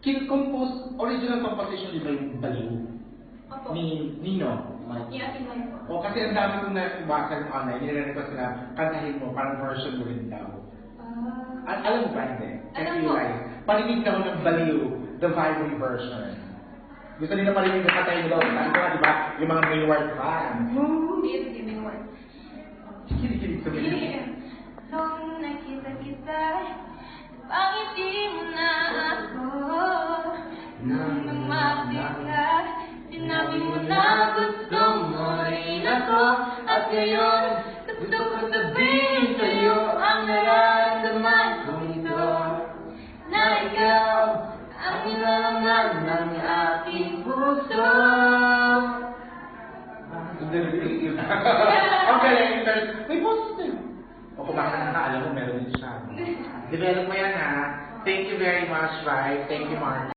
Kin-compose, original composition, di ba yung Baliw? Opo. Ni Nino. Yung ating man po. O kasi ang dami kong nabasa ng online, nire-request na kantahin mo, parang version mo rin daw. At alam mo ba hindi? Alam ko. Parinig daw ng Baliw, the vibrant version. Gusto nila parinig ng kantahin mo daw. Ano ba, di ba? Yung mga Mayward fans. Sige, may word. Kinig-kinig sa Baliw. Nung nakita kita, pangiti mo na ako. Nung lumapit ka, sinabi mo na gusto mo rin ako. At ngayon, gusto ko sabihin sa'yo ang nararamdaman kong ito. Na ikaw ang nilaman ng aking puso. Ang galing, may boses din. O kung bakit nakaalam mo, meron din siya. Develop mo yan ha. Thank you very much, bye. Thank you, Mark.